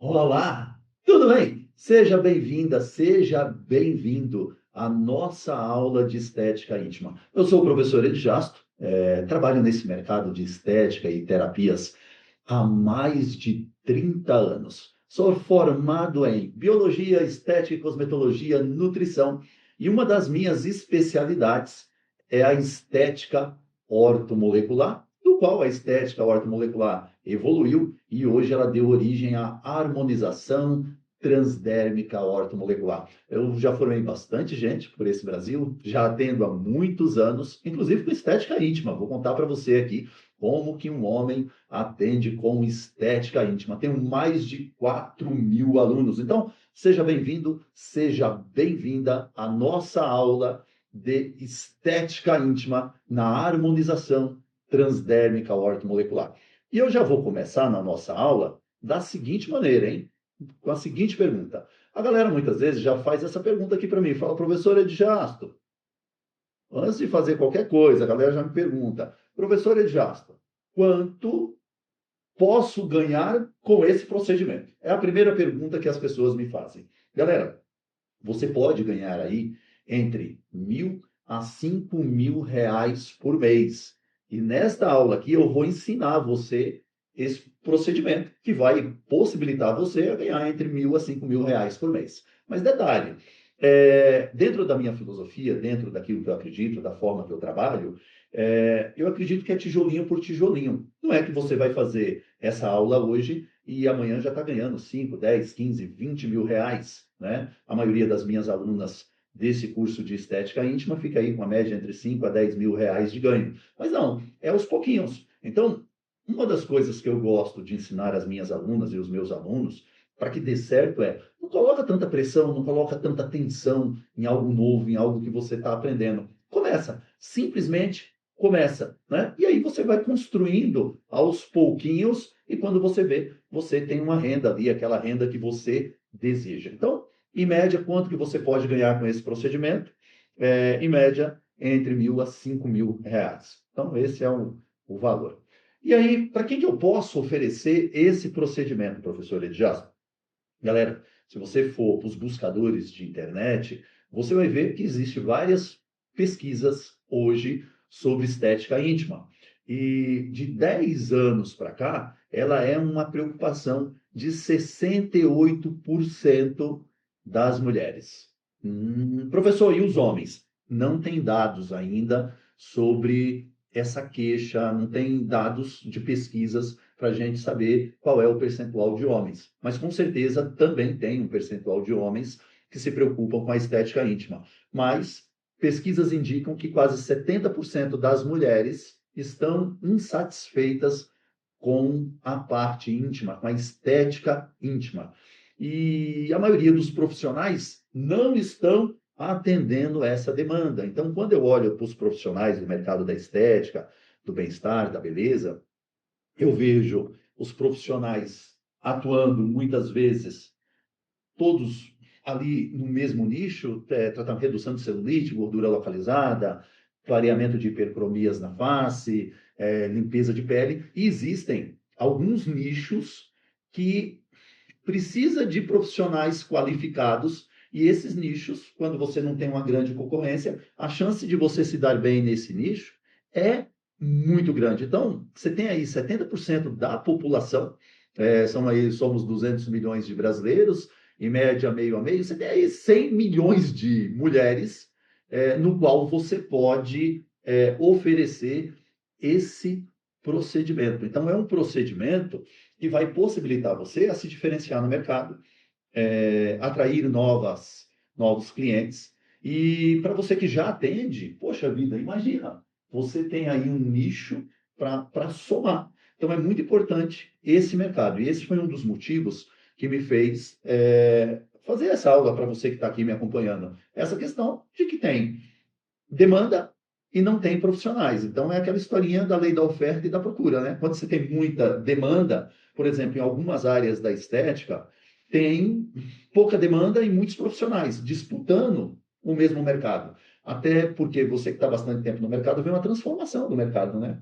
Olá, tudo bem? Seja bem-vinda, seja bem-vindo à nossa aula de estética íntima. Eu sou o professor Edjasto, trabalho nesse mercado de estética e terapias há mais de 30 anos. Sou formado em biologia, estética e cosmetologia, nutrição, e uma das minhas especialidades é a estética ortomolecular, do qual a estética ortomolecular evoluiu e hoje ela deu origem à harmonização transdérmica ortomolecular. Eu já formei bastante gente por esse Brasil, já atendo há muitos anos, inclusive com estética íntima. Vou contar para você aqui como que um homem atende com estética íntima. Tenho mais de 4.000 alunos. Então, seja bem-vindo, seja bem-vinda à nossa aula de estética íntima na harmonização transdérmica ortomolecular. E eu já vou começar na nossa aula da seguinte maneira, hein? Com a seguinte pergunta. A galera muitas vezes já faz essa pergunta aqui para mim, fala, professor Edjasto, antes de fazer qualquer coisa, a galera já me pergunta, professor Edjasto, quanto posso ganhar com esse procedimento? É a primeira pergunta que as pessoas me fazem. Galera, você pode ganhar aí entre 1.000 a 5.000 reais por mês. E nesta aula aqui eu vou ensinar você esse procedimento que vai possibilitar você a ganhar entre 1.000 a 5.000 reais por mês. Mas detalhe, dentro da minha filosofia, dentro daquilo que eu acredito, da forma que eu trabalho, eu acredito que é tijolinho por tijolinho. Não é que você vai fazer essa aula hoje e amanhã já está ganhando 5, 10, 15, 20 mil reais, né? A maioria das minhas alunas desse curso de estética íntima fica aí com a média entre 5 a 10 mil reais de ganho. Mas não, é aos pouquinhos. Então, uma das coisas que eu gosto de ensinar às minhas alunas e os meus alunos, para que dê certo, não coloca tanta pressão, não coloca tanta tensão em algo novo, em algo que você está aprendendo. Começa, simplesmente começa, né? E aí você vai construindo aos pouquinhos e quando você vê, você tem uma renda ali, aquela renda que você deseja. Então, em média, quanto que você pode ganhar com esse procedimento? Em média, entre 1.000 a 5.000 reais. Então, esse é o valor. E aí, para quem que eu posso oferecer esse procedimento, professor Edjasto? Galera, se você for para os buscadores de internet, você vai ver que existem várias pesquisas hoje sobre estética íntima. E de 10 anos para cá, ela é uma preocupação de 68% das mulheres. Professor, e os homens? Não tem dados ainda sobre essa queixa, não tem dados de pesquisas para a gente saber qual é o percentual de homens. Mas com certeza também tem um percentual de homens que se preocupam com a estética íntima. Mas pesquisas indicam que quase 70% das mulheres estão insatisfeitas com a parte íntima, com a estética íntima. E a maioria dos profissionais não estão atendendo essa demanda. Então, quando eu olho para os profissionais do mercado da estética, do bem-estar, da beleza, eu vejo os profissionais atuando muitas vezes todos ali no mesmo nicho, tratando redução de celulite, gordura localizada, clareamento de hipercromias na face, limpeza de pele. E existem alguns nichos que precisa de profissionais qualificados e esses nichos, quando você não tem uma grande concorrência, a chance de você se dar bem nesse nicho é muito grande. Então, você tem aí 70% da população, somos 200 milhões de brasileiros, em média meio a meio, você tem aí 100 milhões de mulheres, no qual você pode oferecer esse procedimento. Então, é um procedimento que vai possibilitar você a se diferenciar no mercado, atrair novos clientes. E para você que já atende, poxa vida, imagina, você tem aí um nicho para somar. Então é muito importante esse mercado. E esse foi um dos motivos que me fez fazer essa aula para você que está aqui me acompanhando. Essa questão de que tem demanda e não tem profissionais. Então, é aquela historinha da lei da oferta e da procura, né? Quando você tem muita demanda, por exemplo, em algumas áreas da estética, tem pouca demanda e muitos profissionais disputando o mesmo mercado. Até porque você que está bastante tempo no mercado vê uma transformação do mercado, né?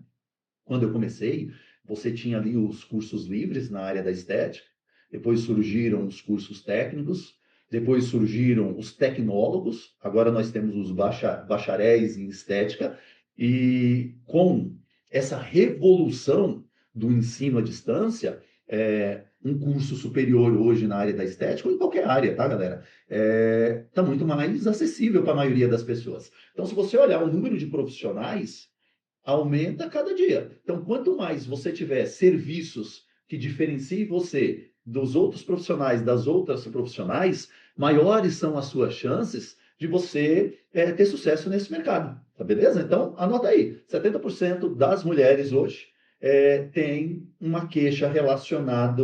Quando eu comecei, você tinha ali os cursos livres na área da estética, depois surgiram os cursos técnicos, depois surgiram os tecnólogos, agora nós temos os bacharéis em estética, e com essa revolução do ensino à distância, um curso superior hoje na área da estética, ou em qualquer área, tá, galera? Está muito mais acessível para a maioria das pessoas. Então, se você olhar o número de profissionais, aumenta a cada dia. Então, quanto mais você tiver serviços que diferenciem você dos outros profissionais, das outras profissionais, maiores são as suas chances de você ter sucesso nesse mercado. Tá beleza? Então, anota aí: 70% das mulheres hoje tem uma queixa relacionada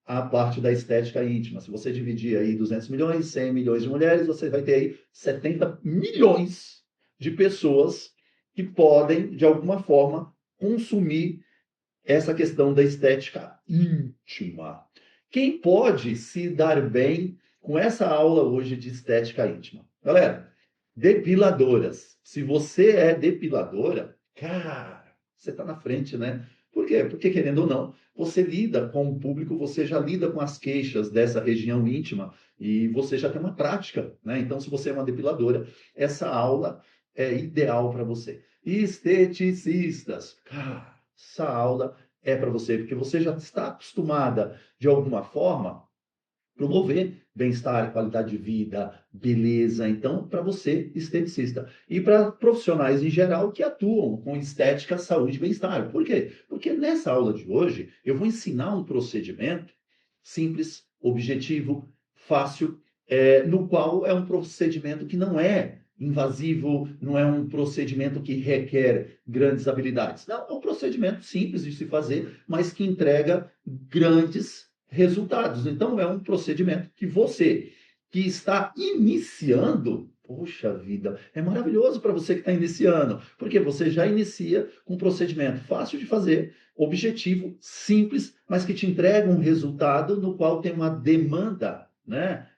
à parte da estética íntima. Se você dividir aí 200 milhões, 100 milhões de mulheres, você vai ter aí 70 milhões de pessoas que podem, de alguma forma, consumir essa questão da estética íntima. Quem pode se dar bem com essa aula hoje de estética íntima? Galera, depiladoras. Se você é depiladora, cara, você está na frente, né? Por quê? Porque, querendo ou não, você lida com o público, você já lida com as queixas dessa região íntima e você já tem uma prática, né? Então, se você é uma depiladora, essa aula é ideal para você. Esteticistas, cara, essa aula é para você, porque você já está acostumada, de alguma forma, promover bem-estar, qualidade de vida, beleza. Então, para você, esteticista. E para profissionais em geral que atuam com estética, saúde e bem-estar. Por quê? Porque nessa aula de hoje, eu vou ensinar um procedimento simples, objetivo, fácil, no qual é um procedimento que não é invasivo, não é um procedimento que requer grandes habilidades. Não, é um procedimento simples de se fazer, mas que entrega grandes resultados. Então, é um procedimento que você, que está iniciando, poxa vida, é maravilhoso para você que está iniciando, porque você já inicia com um procedimento fácil de fazer, objetivo, simples, mas que te entrega um resultado no qual tem uma demanda, né?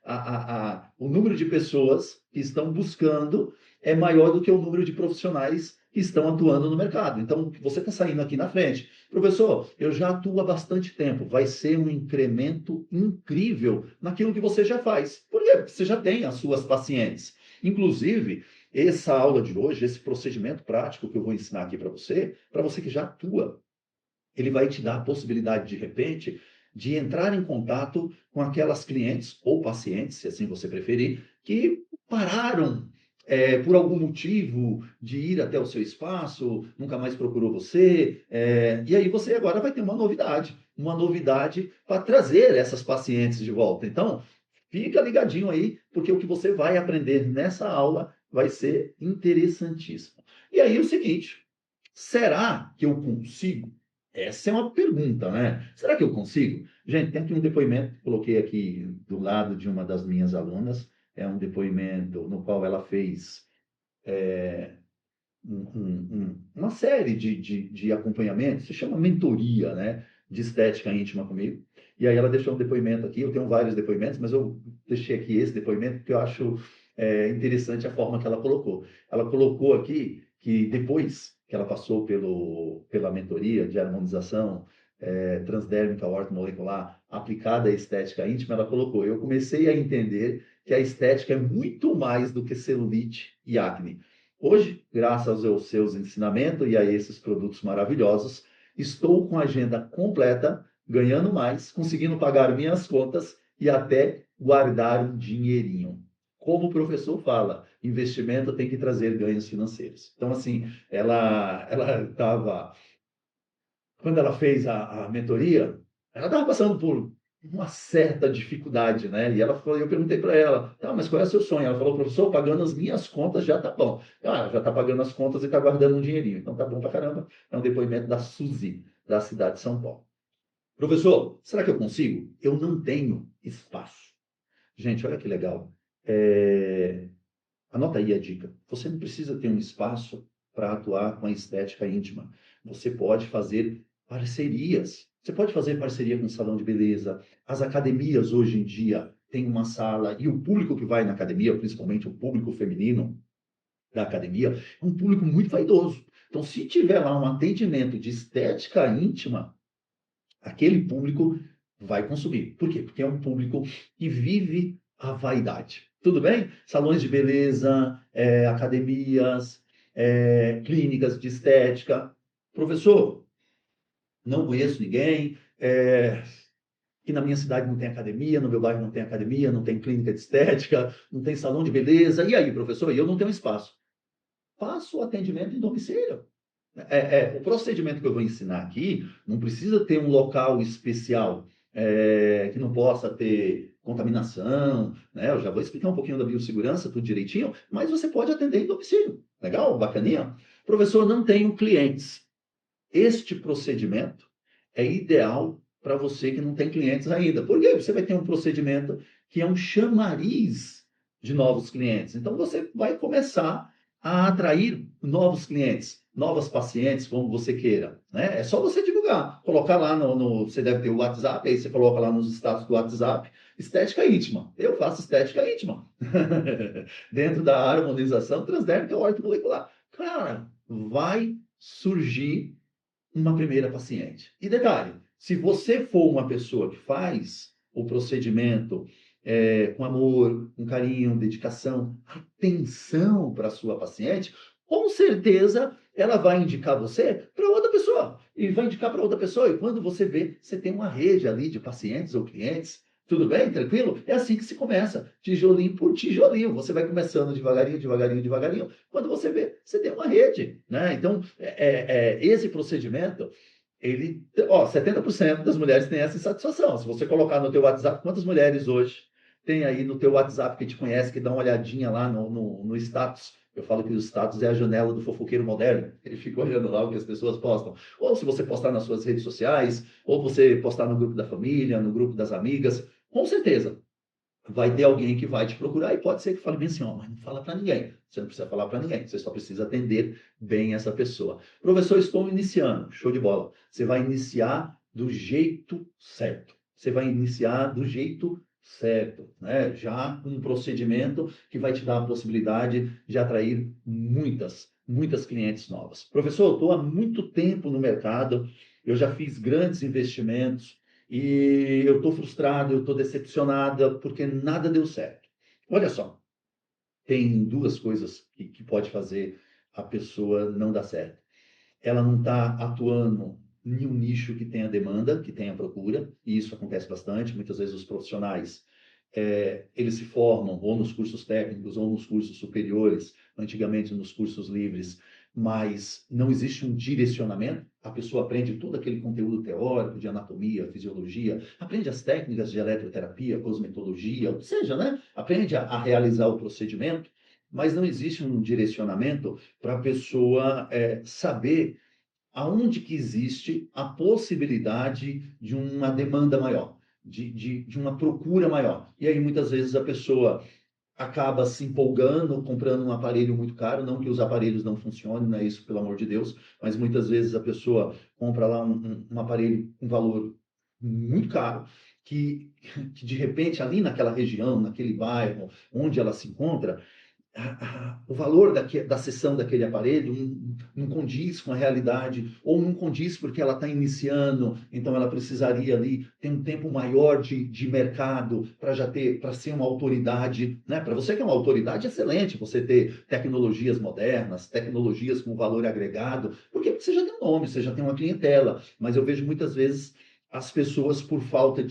O número de pessoas que estão buscando é maior do que o número de profissionais que estão atuando no mercado. Então, você está saindo aqui na frente. Professor, eu já atuo há bastante tempo. Vai ser um incremento incrível naquilo que você já faz. Por quê? Porque você já tem as suas pacientes. Inclusive, essa aula de hoje, esse procedimento prático que eu vou ensinar aqui para você que já atua, ele vai te dar a possibilidade, de repente, de entrar em contato com aquelas clientes ou pacientes, se assim você preferir, que pararam por algum motivo de ir até o seu espaço, nunca mais procurou você, e aí você agora vai ter uma novidade para trazer essas pacientes de volta. Então, fica ligadinho aí, porque o que você vai aprender nessa aula vai ser interessantíssimo. E aí o seguinte, será que eu consigo? Essa é uma pergunta, né? Será que eu consigo? Gente, tem aqui um depoimento que coloquei aqui do lado de uma das minhas alunas. É um depoimento no qual ela fez uma série de acompanhamentos, se chama mentoria, né? De estética íntima comigo. E aí ela deixou um depoimento aqui. Eu tenho vários depoimentos, mas eu deixei aqui esse depoimento porque eu acho interessante a forma que ela colocou. Ela colocou aqui que depois que ela passou pela mentoria de harmonização transdérmica ortomolecular aplicada à estética íntima, ela colocou: eu comecei a entender que a estética é muito mais do que celulite e acne. Hoje, graças aos seus ensinamentos e a esses produtos maravilhosos, estou com a agenda completa, ganhando mais, conseguindo pagar minhas contas e até guardar um dinheirinho. Como o professor fala, investimento tem que trazer ganhos financeiros. Então, assim, ela estava, quando ela fez a mentoria, ela estava passando por uma certa dificuldade, né? E ela falou, eu perguntei para ela, tá, mas qual é o seu sonho? Ela falou, professor, pagando as minhas contas já tá bom. Ah, já está pagando as contas e está guardando um dinheirinho. Então tá bom pra caramba. É um depoimento da Suzy, da cidade de São Paulo. Professor, será que eu consigo? Eu não tenho espaço. Gente, olha que legal. Anota aí a dica. Você não precisa ter um espaço para atuar com a estética íntima. Você pode fazer parcerias. Você pode fazer parceria com um salão de beleza. As academias hoje em dia têm uma sala e o público que vai na academia, principalmente o público feminino da academia, é um público muito vaidoso. Então, se tiver lá um atendimento de estética íntima, aquele público vai consumir. Por quê? Porque é um público que vive a vaidade. Tudo bem? Salões de beleza, academias, clínicas de estética. Professor, não conheço ninguém, que na minha cidade não tem academia, no meu bairro não tem academia, não tem clínica de estética, não tem salão de beleza. E aí, professor? E eu não tenho espaço. Faço o atendimento em domicílio. O procedimento que eu vou ensinar aqui não precisa ter um local especial, que não possa ter contaminação, né? Eu já vou explicar um pouquinho da biossegurança, tudo direitinho, mas você pode atender em domicílio. Legal? Bacaninha? Professor, não tenho clientes. Este procedimento é ideal para você que não tem clientes ainda. Por quê? Você vai ter um procedimento que é um chamariz de novos clientes. Então, você vai começar a atrair novos clientes, novas pacientes, como você queira. Né? É só você divulgar, colocar lá você deve ter o WhatsApp, aí você coloca lá nos status do WhatsApp, estética íntima. Eu faço estética íntima. Dentro da harmonização transdérmica ortomolecular. Cara, vai surgir uma primeira paciente. E detalhe, se você for uma pessoa que faz o procedimento com amor, com carinho, dedicação, atenção para a sua paciente, com certeza ela vai indicar você para outra pessoa. E vai indicar para outra pessoa. E quando você vê, você tem uma rede ali de pacientes ou clientes. Tudo bem? Tranquilo? É assim que se começa, tijolinho por tijolinho. Você vai começando devagarinho, devagarinho, devagarinho. Quando você vê, você tem uma rede, né? Então, esse procedimento, 70% das mulheres têm essa insatisfação. Se você colocar no teu WhatsApp, quantas mulheres hoje tem aí no teu WhatsApp que te conhece, que dá uma olhadinha lá no status? Eu falo que o status é a janela do fofoqueiro moderno. Ele fica olhando lá o que as pessoas postam. Ou se você postar nas suas redes sociais, ou você postar no grupo da família, no grupo das amigas, com certeza vai ter alguém que vai te procurar e pode ser que fale bem assim, ó, mas não fala para ninguém. Você não precisa falar para ninguém, você só precisa atender bem essa pessoa. Professor, estou iniciando. Show de bola. Você vai iniciar do jeito certo. Você vai iniciar do jeito certo, né? Já um procedimento que vai te dar a possibilidade de atrair muitas clientes novas. Professor, eu estou há muito tempo no mercado, eu já fiz grandes investimentos, e eu estou frustrado, eu estou decepcionada, porque nada deu certo. Olha só, tem duas coisas que pode fazer a pessoa não dar certo. Ela não está atuando em um nicho que tenha demanda, que tenha procura, e isso acontece bastante. Muitas vezes os profissionais, eles se formam ou nos cursos técnicos ou nos cursos superiores, antigamente nos cursos livres, mas não existe um direcionamento. A pessoa aprende todo aquele conteúdo teórico de anatomia, fisiologia, aprende as técnicas de eletroterapia, cosmetologia, ou seja, né? Aprende a realizar o procedimento, mas não existe um direcionamento para a pessoa saber aonde que existe a possibilidade de uma demanda maior, de uma procura maior. E aí, muitas vezes, a pessoa acaba se empolgando, comprando um aparelho muito caro, não que os aparelhos não funcionem, não é isso, pelo amor de Deus, mas muitas vezes a pessoa compra lá um aparelho com valor muito caro, que de repente ali naquela região, naquele bairro onde ela se encontra, o valor da sessão daquele aparelho não condiz com a realidade, ou não condiz porque ela está iniciando, então ela precisaria ali ter um tempo maior de mercado para ser uma autoridade, né? Para você que é uma autoridade, excelente você ter tecnologias modernas, tecnologias com valor agregado, porque você já tem um nome, você já tem uma clientela, mas eu vejo muitas vezes as pessoas por falta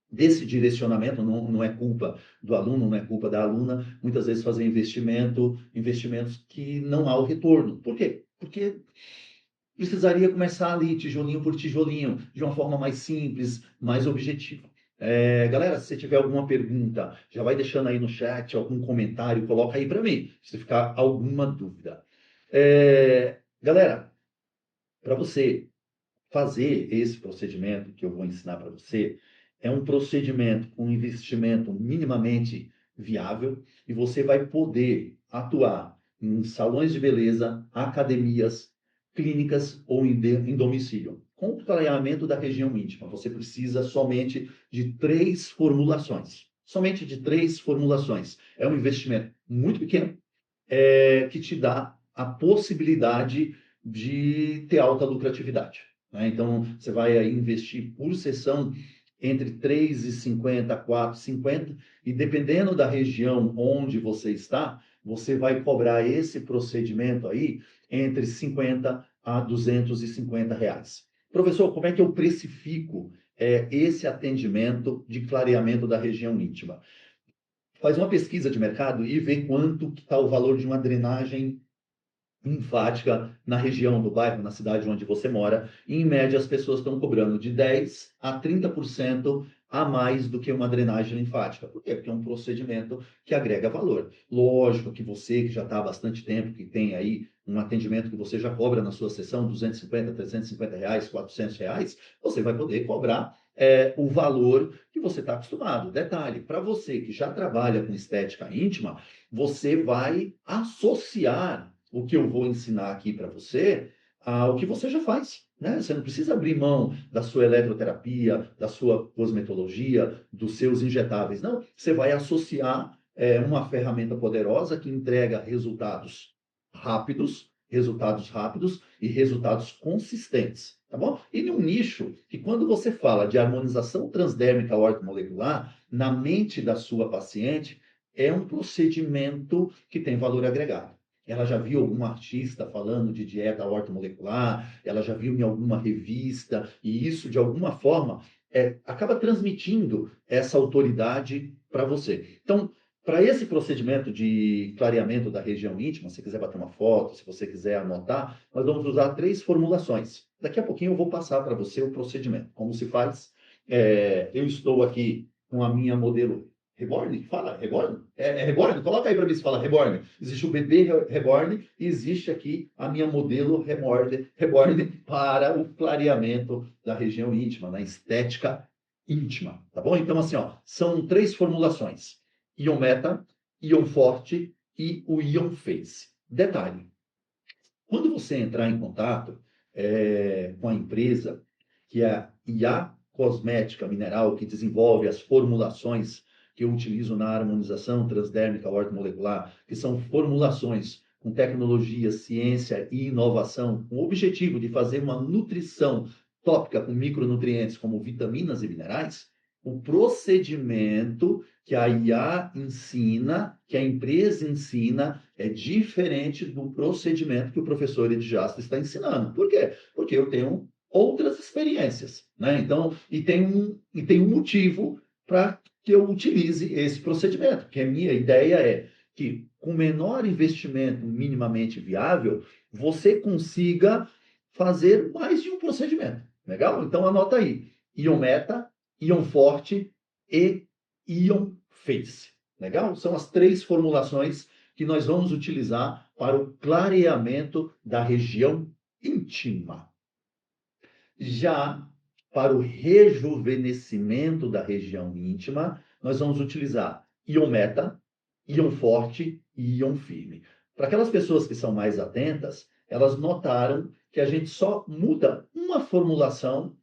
desse direcionamento, não é culpa do aluno, não é culpa da aluna, muitas vezes fazer investimentos que não há o retorno. Por quê? Porque precisaria começar ali, tijolinho por tijolinho, de uma forma mais simples, mais objetiva. Galera, se você tiver alguma pergunta, já vai deixando aí no chat, algum comentário, coloca aí para mim, se ficar alguma dúvida. Galera, para você fazer esse procedimento que eu vou ensinar para você, é um procedimento com investimento minimamente viável e você vai poder atuar em salões de beleza, academias, clínicas ou em domicílio. Com o clareamento da região íntima, você precisa somente de 3 formulações. Somente de 3 formulações. É um investimento muito pequeno, que te dá a possibilidade de ter alta lucratividade. né? Então, você vai aí investir por sessão entre 3,50 a 4,50 e dependendo da região onde você está, você vai cobrar esse procedimento aí entre 50 a R$ 250. Professor, como é que eu precifico esse atendimento de clareamento da região íntima? Faz uma pesquisa de mercado e vê quanto está o valor de uma drenagem linfática na região do bairro, na cidade onde você mora. E, em média, as pessoas estão cobrando de 10 a 30% a mais do que uma drenagem linfática. Por quê? Porque é um procedimento que agrega valor. Lógico que você, que já está há bastante tempo, que tem aí um atendimento que você já cobra na sua sessão, R$ 250, R$ 350, R$ 400, você vai poder cobrar o valor que você está acostumado. Detalhe, para você que já trabalha com estética íntima, você vai associar o que eu vou ensinar aqui para você ao que você já faz. Né? Você não precisa abrir mão da sua eletroterapia, da sua cosmetologia, dos seus injetáveis. Não, você vai associar uma ferramenta poderosa que entrega resultados rápidos e resultados consistentes, tá bom? E num nicho que quando você fala de harmonização transdérmica ortomolecular, na mente da sua paciente, é um procedimento que tem valor agregado. Ela já viu algum artista falando de dieta ortomolecular, ela já viu em alguma revista, e isso, de alguma forma, acaba transmitindo essa autoridade para você. Então, para esse procedimento de clareamento da região íntima, se quiser bater uma foto, se você quiser anotar, nós vamos usar 3 formulações. Daqui a pouquinho eu vou passar para você o procedimento, como se faz. Eu estou aqui com a minha modelo Reborn? Fala, Reborn? É Reborn? Coloca aí para mim se fala Reborn. Existe o bebê Reborn e existe aqui a minha modelo Reborn para o clareamento da região íntima, na estética íntima, tá bom? Então, assim, ó, são 3 formulações. Ion Meta, Ion Forte e o Ion Face. Detalhe, quando você entrar em contato com a empresa, que é a IA Cosmética Mineral, que desenvolve as formulações que eu utilizo na harmonização transdérmica ortomolecular, que são formulações com tecnologia, ciência e inovação, com o objetivo de fazer uma nutrição tópica com micronutrientes como vitaminas e minerais, o procedimento que a IA ensina, que a empresa ensina, é diferente do procedimento que o professor Edjasto está ensinando. Por quê? Porque eu tenho outras experiências, né? Então, e tem um motivo para que eu utilize esse procedimento, que a minha ideia é que, com menor investimento minimamente viável, você consiga fazer mais de um procedimento. Legal? Então, anota aí. Ion Meta, Ion Forte e Ion Face. Legal? São as 3 formulações que nós vamos utilizar para o clareamento da região íntima. Já para o rejuvenescimento da região íntima, nós vamos utilizar Ion Meta, Ion Forte e Ion Firme. Para aquelas pessoas que são mais atentas, elas notaram que a gente só muda uma formulação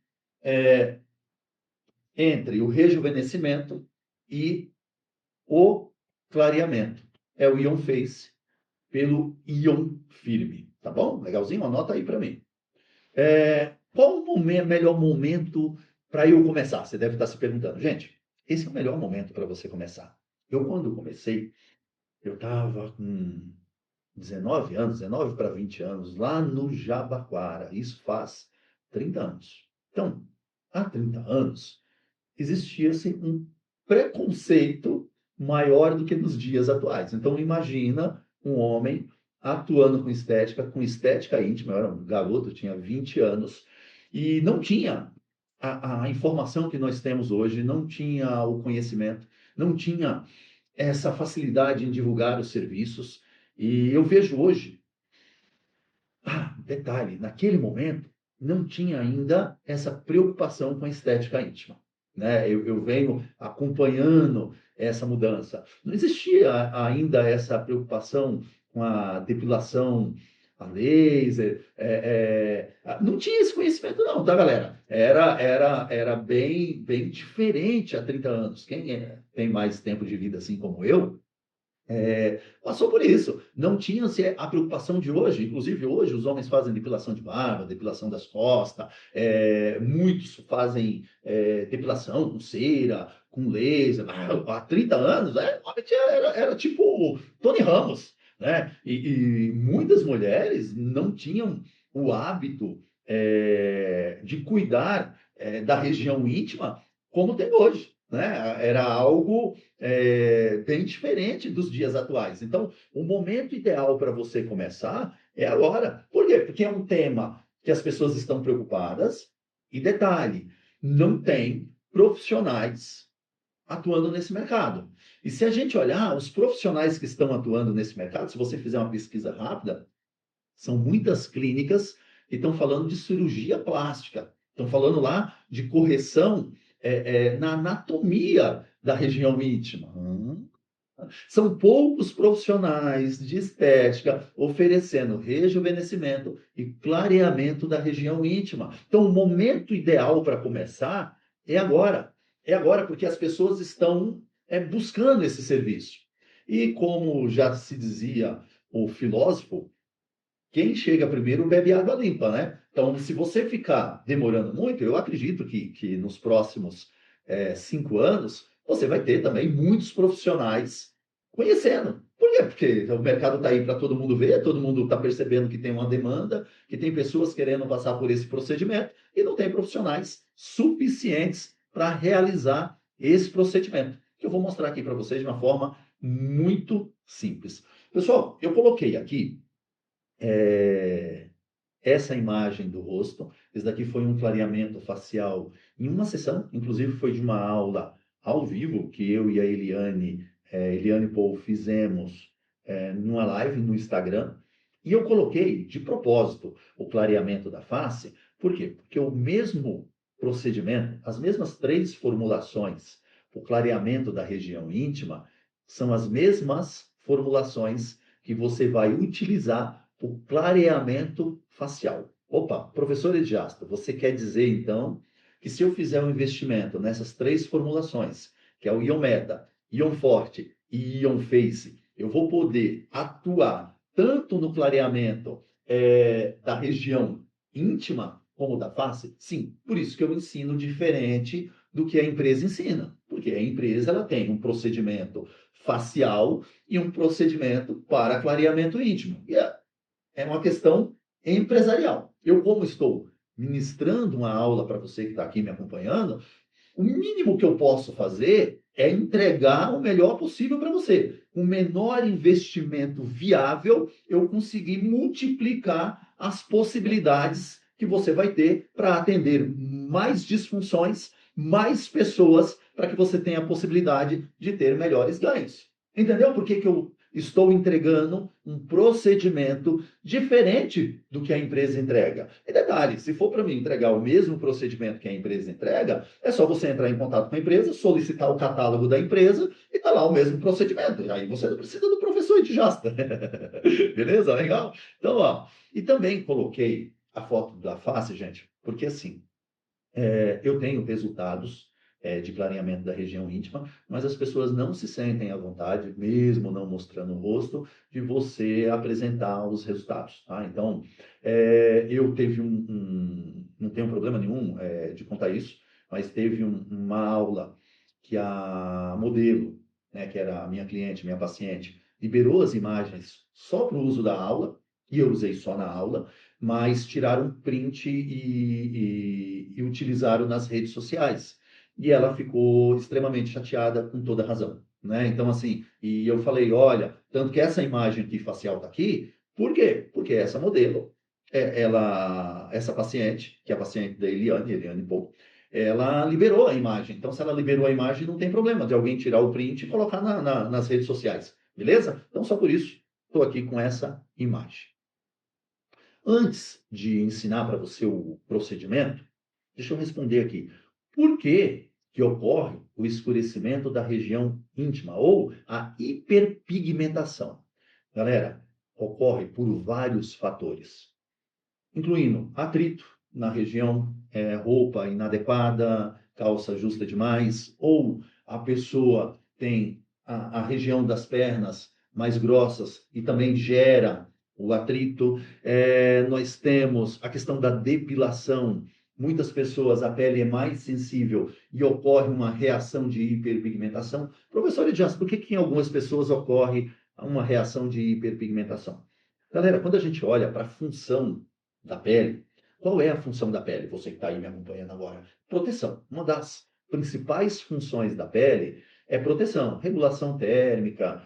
entre o rejuvenescimento e o clareamento. É o Ion Face pelo Ion Firme. Tá bom? Legalzinho? Anota aí para mim. Qual o melhor momento para eu começar? Você deve estar se perguntando. Gente, esse é o melhor momento para você começar. Eu, quando comecei, eu estava com 19 anos, 19 para 20 anos, lá no Jabaquara. Isso faz 30 anos. Então, há 30 anos, existia-se um preconceito maior do que nos dias atuais. Então, imagina um homem atuando com estética íntima. Eu era um garoto, tinha 20 anos, e não tinha a informação que nós temos hoje, não tinha o conhecimento, não tinha essa facilidade em divulgar os serviços. E eu vejo hoje, detalhe, naquele momento, não tinha ainda essa preocupação com a estética íntima. Né? Eu venho acompanhando essa mudança. Não existia ainda essa preocupação com a depilação a laser, não tinha esse conhecimento não, tá, galera? Era bem diferente há 30 anos. Quem tem mais tempo de vida assim como eu, Passou por isso. Não tinha-se a preocupação de hoje. Inclusive, hoje os homens fazem depilação de barba, depilação das costas, muitos fazem depilação com cera, com laser. Há 30 anos, era tipo Tony Ramos, né? E muitas mulheres não tinham o hábito de cuidar da região íntima como tem hoje. Né? Era algo bem diferente dos dias atuais. Então, o momento ideal para você começar é agora. Por quê? Porque é um tema que as pessoas estão preocupadas. E detalhe, não tem profissionais atuando nesse mercado. E se a gente olhar, os profissionais que estão atuando nesse mercado, se você fizer uma pesquisa rápida, são muitas clínicas que estão falando de cirurgia plástica, estão falando lá de correção na anatomia da região íntima. São poucos profissionais de estética oferecendo rejuvenescimento e clareamento da região íntima. Então, o momento ideal para começar é agora. É agora, porque as pessoas estão buscando esse serviço. E como já se dizia o filósofo, quem chega primeiro bebe água limpa, né? Então, se você ficar demorando muito, eu acredito que nos próximos 5 anos, você vai ter também muitos profissionais conhecendo. Por quê? Porque o mercado está aí para todo mundo ver, todo mundo está percebendo que tem uma demanda, que tem pessoas querendo passar por esse procedimento e não tem profissionais suficientes para realizar esse procedimento, que eu vou mostrar aqui para vocês de uma forma muito simples. Pessoal, eu coloquei aqui é, essa imagem do rosto. Esse daqui foi um clareamento facial em uma sessão, inclusive foi de uma aula ao vivo que eu e a Eliane Paul fizemos numa live no Instagram. E eu coloquei de propósito o clareamento da face. Por quê? Porque o mesmo procedimento, as mesmas 3 formulações, o clareamento da região íntima, são as mesmas formulações que você vai utilizar o clareamento facial. Opa, professor Ediasta, você quer dizer então que se eu fizer um investimento nessas 3 formulações, que é o Ion Meta, Ion Forte e Ion Face, eu vou poder atuar tanto no clareamento da região íntima como da face? Sim, por isso que eu ensino diferente do que a empresa ensina, porque a empresa ela tem um procedimento facial e um procedimento para clareamento íntimo. E é uma questão empresarial. Eu, como estou ministrando uma aula para você que está aqui me acompanhando, o mínimo que eu posso fazer é entregar o melhor possível para você. Com o menor investimento viável, eu conseguir multiplicar as possibilidades que você vai ter para atender mais disfunções, mais pessoas, para que você tenha a possibilidade de ter melhores ganhos. Entendeu por que eu estou entregando um procedimento diferente do que a empresa entrega? E detalhe, se for para mim entregar o mesmo procedimento que a empresa entrega, é só você entrar em contato com a empresa, solicitar o catálogo da empresa e tá lá o mesmo procedimento. E aí você não precisa do professor Edjasta. Beleza? Legal? Então, ó, e também coloquei a foto da face, gente, porque assim, eu tenho resultados de clareamento da região íntima, mas as pessoas não se sentem à vontade, mesmo não mostrando o rosto, de você apresentar os resultados. Tá? Então, eu teve não tenho problema nenhum de contar isso, mas teve uma aula que a modelo, né, que era a minha cliente, minha paciente, liberou as imagens só para o uso da aula, e eu usei só na aula, mas tiraram print e utilizaram nas redes sociais. E ela ficou extremamente chateada, com toda razão. Né? Então, assim, e eu falei, olha, tanto que essa imagem aqui facial está aqui, por quê? Porque essa modelo, essa paciente, que é a paciente da Eliane Paul, ela liberou a imagem. Então, se ela liberou a imagem, não tem problema de alguém tirar o print e colocar nas redes sociais. Beleza? Então, só por isso, estou aqui com essa imagem. Antes de ensinar para você o procedimento, deixa eu responder aqui. Por que ocorre o escurecimento da região íntima ou a hiperpigmentação? Galera, ocorre por vários fatores, incluindo atrito na região, roupa inadequada, calça justa demais, ou a pessoa tem a região das pernas mais grossas e também gera o atrito. Nós temos a questão da depilação. Muitas pessoas, a pele é mais sensível e ocorre uma reação de hiperpigmentação. Professor Edias, por que em algumas pessoas ocorre uma reação de hiperpigmentação? Galera, quando a gente olha para a função da pele, qual é a função da pele? Você que está aí me acompanhando agora. Proteção. Uma das principais funções da pele é proteção, regulação térmica,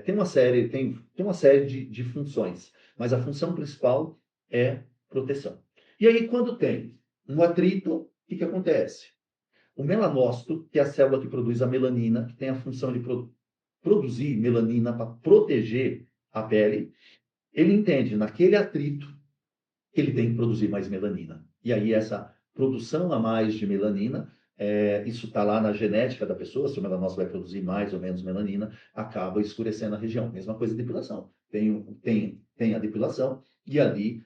tem uma série de funções, mas a função principal é proteção. E aí, quando tem um atrito, o que acontece? O melanócito, que é a célula que produz a melanina, que tem a função de produzir melanina para proteger a pele, ele entende naquele atrito que ele tem que produzir mais melanina. E aí essa produção a mais de melanina, isso está lá na genética da pessoa, se o melanócito vai produzir mais ou menos melanina, acaba escurecendo a região. Mesma coisa de depilação. Tem a depilação e ali,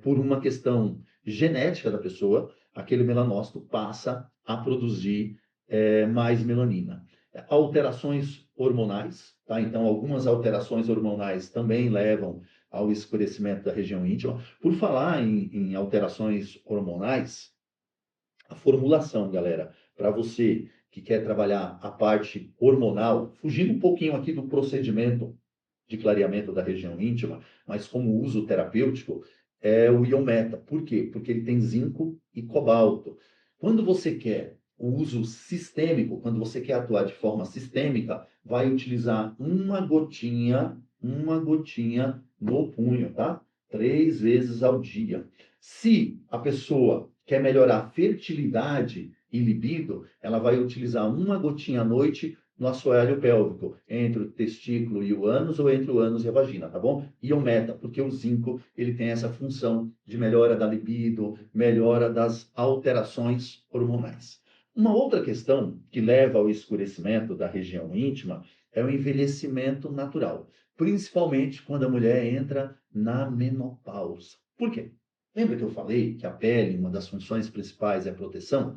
por uma questão genética da pessoa, aquele melanócito passa a produzir mais melanina. Alterações hormonais, tá? Então, algumas alterações hormonais também levam ao escurecimento da região íntima. Por falar em alterações hormonais, a formulação, galera, para você que quer trabalhar a parte hormonal, fugindo um pouquinho aqui do procedimento de clareamento da região íntima, mas como uso terapêutico, é o Iometa. Por quê? Porque ele tem zinco e cobalto. Quando você quer o uso sistêmico, quando você quer atuar de forma sistêmica, vai utilizar uma gotinha no punho, tá? 3 vezes ao dia. Se a pessoa quer melhorar a fertilidade e libido, ela vai utilizar uma gotinha à noite no assoalho pélvico, entre o testículo e o ânus, ou entre o ânus e a vagina, tá bom? Iometa, porque o zinco, ele tem essa função de melhora da libido, melhora das alterações hormonais. Uma outra questão que leva ao escurecimento da região íntima é o envelhecimento natural, principalmente quando a mulher entra na menopausa. Por quê? Lembra que eu falei que a pele, uma das funções principais é a proteção?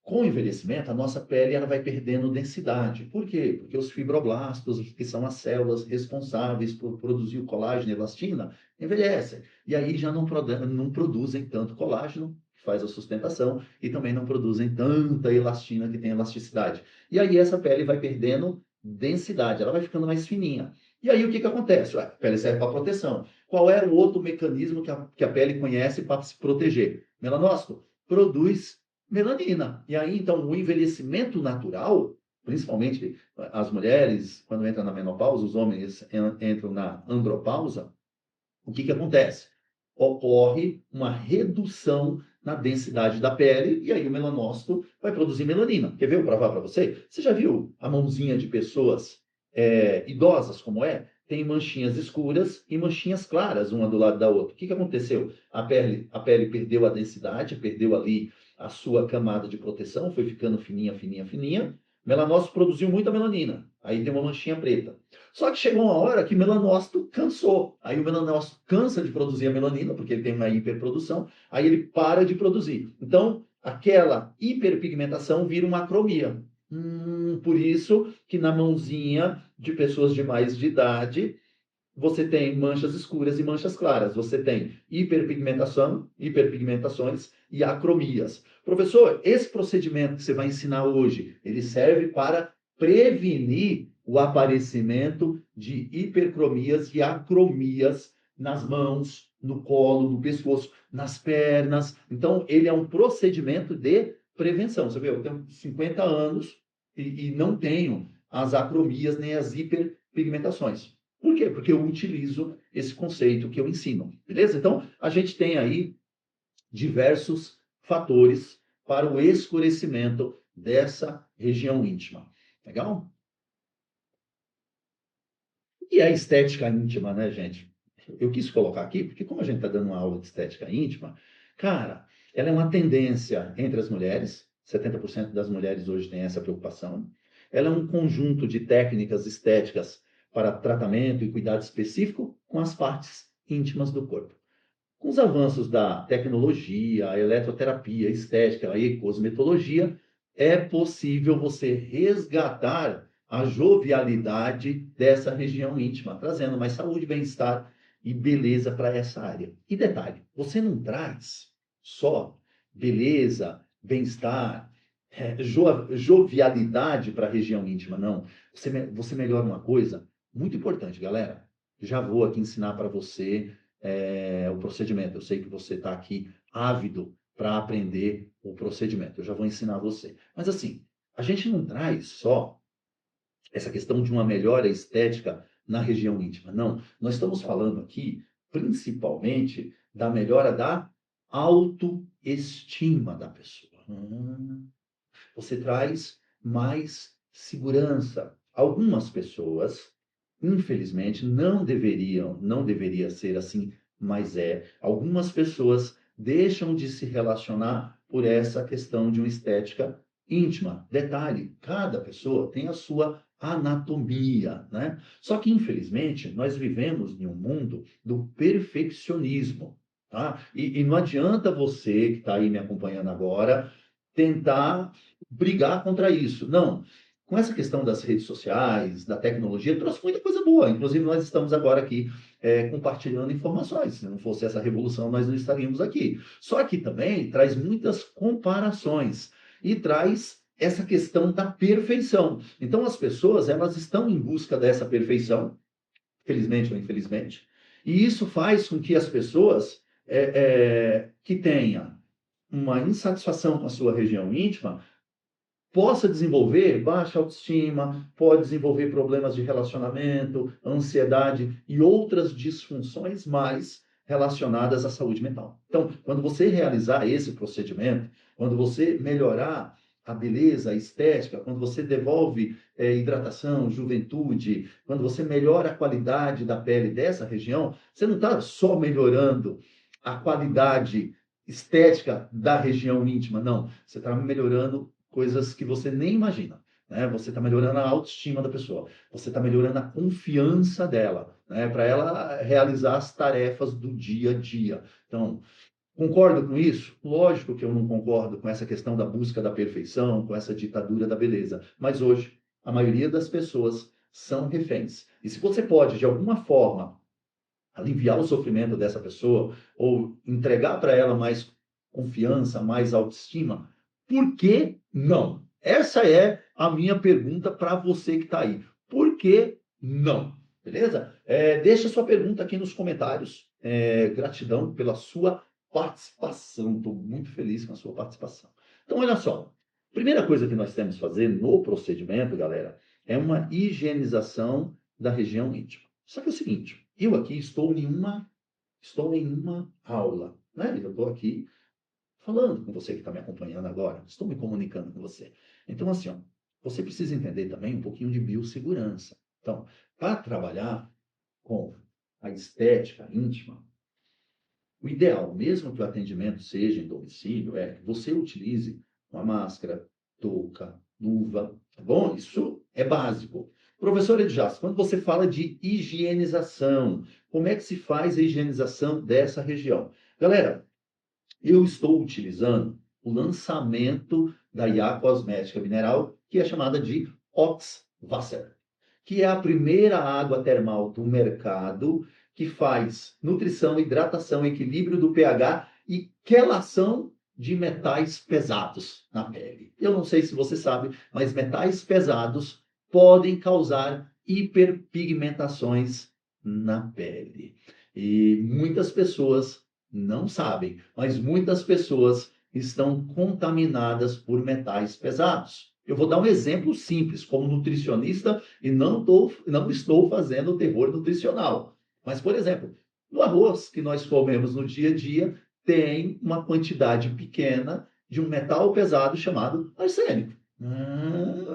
Com o envelhecimento, a nossa pele ela vai perdendo densidade. Por quê? Porque os fibroblastos, que são as células responsáveis por produzir o colágeno e elastina, envelhecem. E aí já não produzem tanto colágeno, que faz a sustentação, e também não produzem tanta elastina, que tem elasticidade. E aí essa pele vai perdendo densidade, ela vai ficando mais fininha. E aí o que acontece? A pele serve para proteção. Qual é o outro mecanismo que a pele conhece para se proteger? Melanócito produz melanina. E aí, então, o envelhecimento natural, principalmente as mulheres, quando entram na menopausa, os homens entram na andropausa, o que acontece? Ocorre uma redução na densidade da pele e aí o melanócito vai produzir melanina. Quer ver eu provar para você? Você já viu a mãozinha de pessoas idosas como é? Tem manchinhas escuras e manchinhas claras, uma do lado da outra. O que aconteceu? A pele perdeu a densidade, perdeu ali a sua camada de proteção, foi ficando fininha, fininha, fininha. Melanócito produziu muita melanina, aí tem uma manchinha preta. Só que chegou uma hora que o melanócito cansou. Aí o melanócito cansa de produzir a melanina, porque ele tem uma hiperprodução, aí ele para de produzir. Então, aquela hiperpigmentação vira uma acromia. Por isso que na mãozinha de pessoas de mais de idade, você tem manchas escuras e manchas claras. Você tem hiperpigmentação, hiperpigmentações e acromias. Professor, esse procedimento que você vai ensinar hoje, ele serve para prevenir o aparecimento de hipercromias e acromias nas mãos, no colo, no pescoço, nas pernas. Então, ele é um procedimento de prevenção. Você vê, eu tenho 50 anos e não tenho as acromias nem as hiperpigmentações. Por quê? Porque eu utilizo esse conceito que eu ensino. Beleza? Então, a gente tem aí diversos fatores para o escurecimento dessa região íntima. Legal? E a estética íntima, né, gente? Eu quis colocar aqui, porque como a gente está dando uma aula de estética íntima, cara, ela é uma tendência entre as mulheres, 70% das mulheres hoje têm essa preocupação. Ela é um conjunto de técnicas estéticas para tratamento e cuidado específico com as partes íntimas do corpo. Com os avanços da tecnologia, a eletroterapia, a estética e cosmetologia, é possível você resgatar a jovialidade dessa região íntima, trazendo mais saúde, bem-estar e beleza para essa área. E detalhe, você não traz só beleza, bem-estar, jovialidade para a região íntima, não. Você melhora uma coisa muito importante, galera. Já vou aqui ensinar para você o procedimento. Eu sei que você está aqui ávido para aprender o procedimento. Eu já vou ensinar você. Mas assim, a gente não traz só essa questão de uma melhora estética na região íntima. Não, nós estamos falando aqui principalmente da melhora da autoestima da pessoa. Você traz mais segurança. Algumas pessoas, infelizmente, não deveria ser assim, mas é. Algumas pessoas deixam de se relacionar por essa questão de uma estética íntima. Detalhe, cada pessoa tem a sua anatomia, né? Só que, infelizmente, nós vivemos em um mundo do perfeccionismo, tá? E não adianta você que está aí me acompanhando agora tentar brigar contra isso. Não. Com essa questão das redes sociais, da tecnologia, trouxe muita coisa boa. Inclusive, nós estamos agora aqui compartilhando informações. Se não fosse essa revolução, nós não estaríamos aqui. Só que também traz muitas comparações e traz essa questão da perfeição. Então, as pessoas, elas estão em busca dessa perfeição, felizmente ou infelizmente, e isso faz com que as pessoas que tenham uma insatisfação com a sua região íntima possa desenvolver baixa autoestima, pode desenvolver problemas de relacionamento, ansiedade e outras disfunções mais relacionadas à saúde mental. Então, quando você realizar esse procedimento, quando você melhorar a beleza, a estética, quando você devolve hidratação, juventude, quando você melhora a qualidade da pele dessa região, você não está só melhorando a qualidade estética da região íntima, não. Você está melhorando coisas que você nem imagina, né? Você está melhorando a autoestima da pessoa, você está melhorando a confiança dela, né? Para ela realizar as tarefas do dia a dia. Então, concordo com isso? Lógico que eu não concordo com essa questão da busca da perfeição, com essa ditadura da beleza. Mas hoje, a maioria das pessoas são reféns. E se você pode, de alguma forma, aliviar o sofrimento dessa pessoa ou entregar para ela mais confiança, mais autoestima, por que não? Essa é a minha pergunta para você que está aí. Por que não? Beleza? Deixa sua pergunta aqui nos comentários. Gratidão pela sua participação. Estou muito feliz com a sua participação. Então, olha só. Primeira coisa que nós temos que fazer no procedimento, galera, é uma higienização da região íntima. Só que é o seguinte, eu aqui estou em uma aula, né? Eu estou aqui falando com você que está me acompanhando agora, estou me comunicando com você. Então, assim, ó, você precisa entender também um pouquinho de biossegurança. Então, para trabalhar com a estética íntima, o ideal, mesmo que o atendimento seja em domicílio, é que você utilize uma máscara, touca, luva, tá bom? Isso é básico. Professor Edjas, quando você fala de higienização, como é que se faz a higienização dessa região? Galera, eu estou utilizando o lançamento da IA Cosmética Mineral, que é chamada de Oxwasser, que é a primeira água termal do mercado que faz nutrição, hidratação, equilíbrio do pH e quelação de metais pesados na pele. Eu não sei se você sabe, mas metais pesados podem causar hiperpigmentações na pele. E muitas pessoas não sabem, mas muitas pessoas estão contaminadas por metais pesados. Eu vou dar um exemplo simples, como nutricionista, e não estou fazendo terror nutricional. Mas, por exemplo, no arroz que nós comemos no dia a dia, tem uma quantidade pequena de um metal pesado chamado arsênico.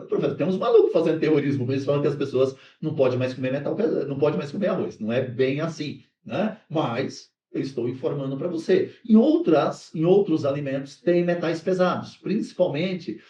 Professor, tem uns malucos fazendo terrorismo com isso, falando que as pessoas não podem mais comer metal pesado, não podem mais comer arroz. Não é bem assim, né? Mas eu estou informando para você. Em outros alimentos tem metais pesados, principalmente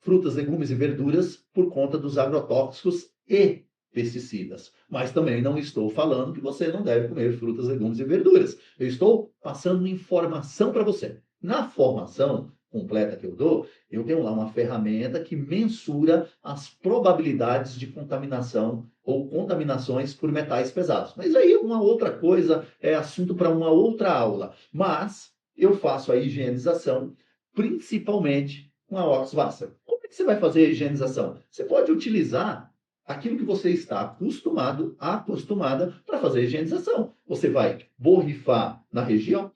frutas, legumes e verduras por conta dos agrotóxicos e pesticidas. Mas também não estou falando que você não deve comer frutas, legumes e verduras. Eu estou passando informação para você. Na formação, completa que eu dou, eu tenho lá uma ferramenta que mensura as probabilidades de contaminação ou contaminações por metais pesados. Mas aí é uma outra coisa, é assunto para uma outra aula. Mas eu faço a higienização principalmente com a Oxvasser. Como é que você vai fazer a higienização? Você pode utilizar aquilo que você está acostumada para fazer a higienização. Você vai borrifar na região,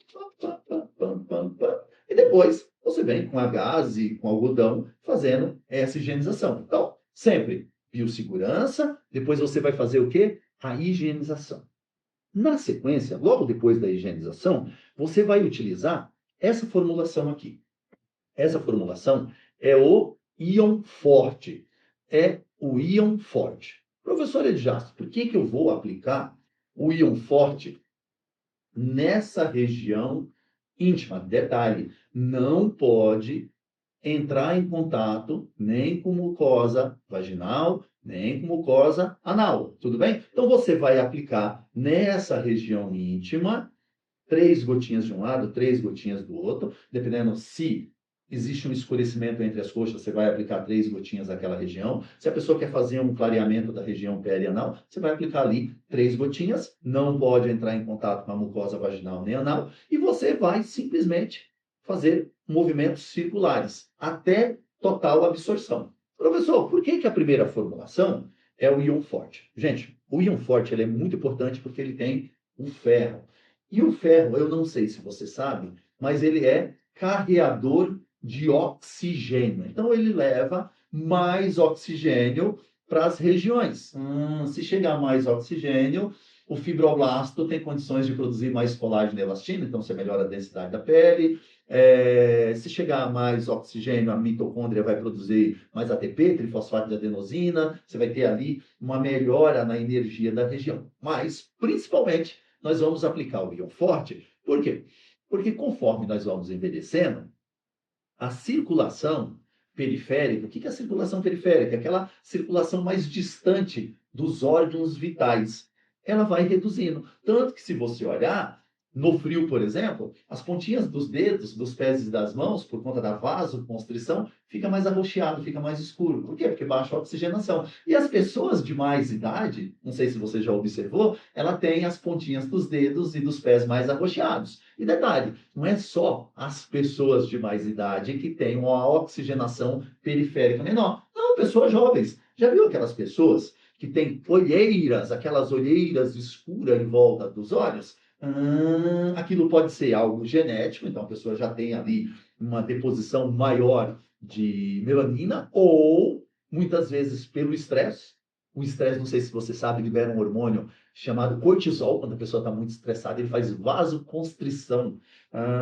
e depois você vem com a gaze, com algodão, fazendo essa higienização. Então, sempre biossegurança, depois você vai fazer o quê? A higienização. Na sequência, logo depois da higienização, você vai utilizar essa formulação aqui. Essa formulação é o íon forte. É o íon forte. Professor Edjasto, por que eu vou aplicar o íon forte nessa região íntima? Detalhe, não pode entrar em contato nem com mucosa vaginal, nem com mucosa anal. Tudo bem? Então você vai aplicar nessa região íntima 3 gotinhas de um lado, 3 gotinhas do outro, dependendo se existe um escurecimento entre as coxas, você vai aplicar 3 gotinhas naquela região. Se a pessoa quer fazer um clareamento da região perianal, você vai aplicar ali 3 gotinhas, não pode entrar em contato com a mucosa vaginal nem anal, e você vai simplesmente fazer movimentos circulares, até total absorção. Professor, por que a primeira formulação é o íon forte? Gente, o íon forte ele é muito importante porque ele tem o ferro. E o ferro, eu não sei se você sabe, mas ele é carreador de oxigênio. Então, ele leva mais oxigênio para as regiões. Se chegar mais oxigênio, o fibroblasto tem condições de produzir mais colágeno e elastina, então você melhora a densidade da pele. Se chegar mais oxigênio, a mitocôndria vai produzir mais ATP, trifosfato de adenosina, você vai ter ali uma melhora na energia da região. Mas, principalmente, nós vamos aplicar o íon forte. Por quê? Porque conforme nós vamos envelhecendo, a circulação periférica, o que é a circulação periférica? Aquela circulação mais distante dos órgãos vitais. Ela vai reduzindo. Tanto que se você olhar, no frio, por exemplo, as pontinhas dos dedos, dos pés e das mãos, por conta da vasoconstrição, fica mais arroxeado, fica mais escuro. Por quê? Porque baixa a oxigenação. E as pessoas de mais idade, não sei se você já observou, ela tem as pontinhas dos dedos e dos pés mais arroxeados. E detalhe, não é só as pessoas de mais idade que têm uma oxigenação periférica menor. Não, pessoas jovens. Já viu aquelas pessoas que têm olheiras, aquelas olheiras escuras em volta dos olhos? Aquilo pode ser algo genético, então a pessoa já tem ali uma deposição maior de melanina, ou muitas vezes pelo estresse. O estresse, não sei se você sabe, libera um hormônio chamado cortisol. Quando a pessoa está muito estressada, ele faz vasoconstrição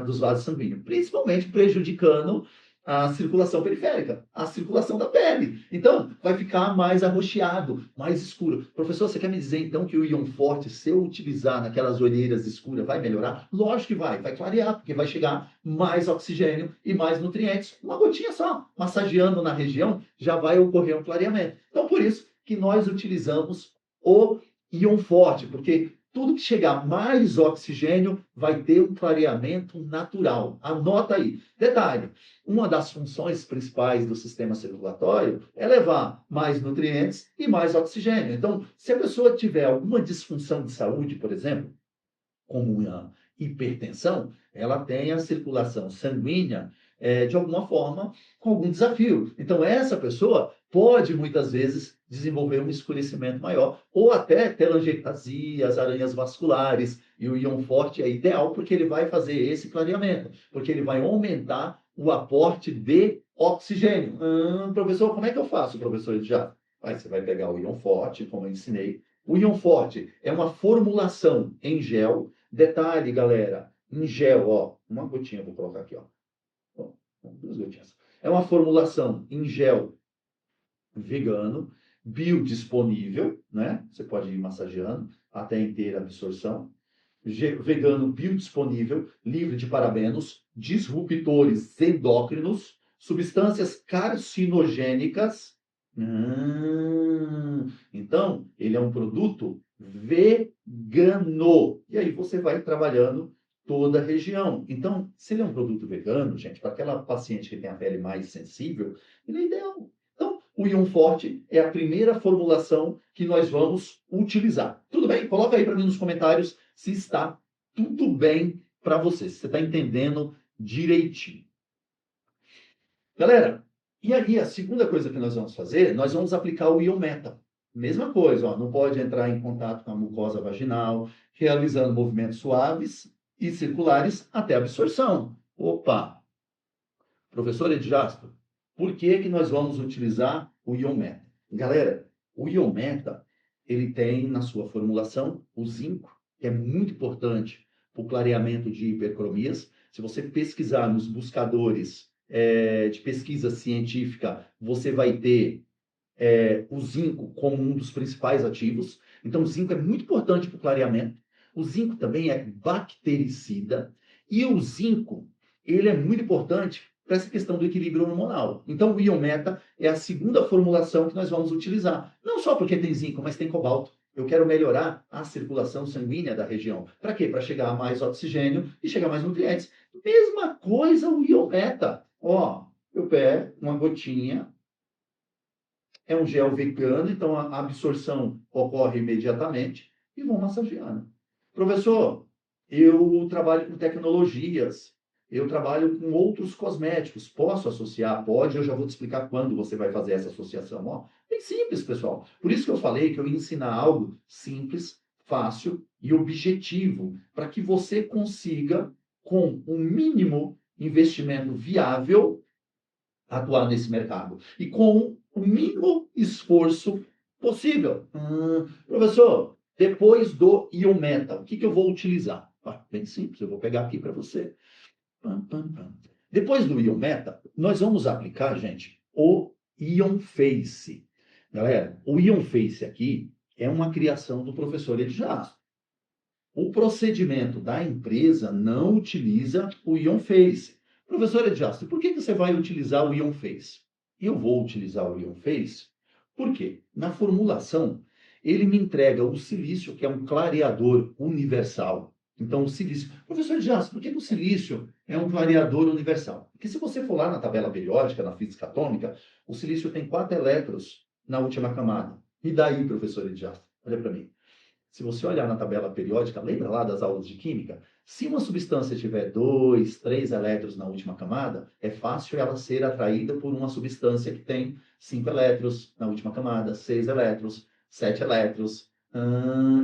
dos vasos sanguíneos, principalmente prejudicando a circulação periférica, a circulação da pele. Então, vai ficar mais arroxeado, mais escuro. Professor, você quer me dizer, então, que o íon forte, se eu utilizar naquelas olheiras escuras, vai melhorar? Lógico que vai clarear, porque vai chegar mais oxigênio e mais nutrientes. Uma gotinha só, massageando na região, já vai ocorrer um clareamento. Então, por isso que nós utilizamos o íon forte, porque tudo que chegar mais oxigênio vai ter um clareamento natural. Anota aí. Detalhe, uma das funções principais do sistema circulatório é levar mais nutrientes e mais oxigênio. Então, se a pessoa tiver alguma disfunção de saúde, por exemplo, como uma hipertensão, ela tem a circulação sanguínea de alguma forma com algum desafio. Então, essa pessoa pode muitas vezes desenvolver um escurecimento maior, ou até telangiectasias, aranhas vasculares, e o íon forte é ideal porque ele vai fazer esse clareamento, porque ele vai aumentar o aporte de oxigênio. Professor, como é que eu faço, professor? Já? Você vai pegar o íon forte, como eu ensinei. O íon forte é uma formulação em gel. Detalhe, galera, em gel, ó, uma gotinha, vou colocar aqui, ó. 2 gotinhas. É uma formulação em gel vegano, biodisponível, né? Você pode ir massageando até inteira absorção. Vegano biodisponível, livre de parabenos, disruptores endócrinos, substâncias carcinogênicas. Então, ele é um produto vegano. E aí você vai trabalhando toda a região. Então, se ele é um produto vegano, gente, para aquela paciente que tem a pele mais sensível, ele é ideal. Então, o Ion Forte é a primeira formulação que nós vamos utilizar. Tudo bem? Coloca aí para mim nos comentários se está tudo bem para você, se você está entendendo direitinho. Galera, e aí a segunda coisa que nós vamos fazer, nós vamos aplicar o Ion Meta. Mesma coisa, ó, não pode entrar em contato com a mucosa vaginal, realizando movimentos suaves e circulares até a absorção. Opa! Professor Edjasper, por que que nós vamos utilizar o Ion Meta? Galera, o Ion Meta, ele tem na sua formulação o zinco, que é muito importante para o clareamento de hipercromias. Se você pesquisar nos buscadores de pesquisa científica, você vai ter o zinco como um dos principais ativos. Então, o zinco é muito importante para o clareamento. O zinco também é bactericida. E o zinco, ele é muito importante para essa questão do equilíbrio hormonal. Então, o Ion Meta é a segunda formulação que nós vamos utilizar. Não só porque tem zinco, mas tem cobalto. Eu quero melhorar a circulação sanguínea da região. Para quê? Para chegar a mais oxigênio e chegar a mais nutrientes. Mesma coisa o Ion Meta. Ó, eu pego uma gotinha, é um gel vegano, então a absorção ocorre imediatamente e vou massageando. Professor, eu trabalho com tecnologias, eu trabalho com outros cosméticos, posso associar? Pode, eu já vou te explicar quando você vai fazer essa associação. Ó, bem simples, pessoal. Por isso que eu falei que eu ia ensinar algo simples, fácil e objetivo, para que você consiga, com um mínimo investimento viável, atuar nesse mercado. E com o mínimo esforço possível. Professor, depois do Ion Meta, o que eu vou utilizar? Bem simples, eu vou pegar aqui para você. Depois do Ion Meta, nós vamos aplicar, gente, o Ion Face. Galera, o Ion Face aqui é uma criação do professor Edjasper. O procedimento da empresa não utiliza o Ion Face. Professor Edjasper, por que você vai utilizar o Ion Face? Eu vou utilizar o Ion Face porque, na formulação, ele me entrega o silício, que é um clareador universal. Então, o silício... Professor Edjasper, por que o silício é um clareador universal? Porque se você for lá na tabela periódica, na física atômica, o silício tem 4 elétrons na última camada. E daí, professor Edjasper? Olha para mim. Se você olhar na tabela periódica, lembra lá das aulas de química? Se uma substância tiver 2, 3 elétrons na última camada, é fácil ela ser atraída por uma substância que tem 5 elétrons na última camada, 6 elétrons, 7 elétrons.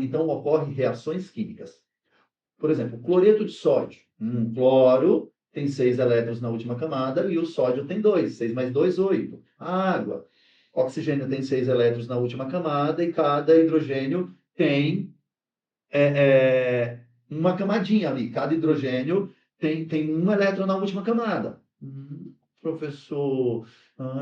Então, ocorrem reações químicas. Por exemplo, cloreto de sódio. Cloro tem 6 elétrons na última camada e o sódio tem 2. 6 mais 2, 8. A água. Oxigênio tem 6 elétrons na última camada e cada hidrogênio tem uma camadinha ali. Cada hidrogênio tem um elétron na última camada. Professor,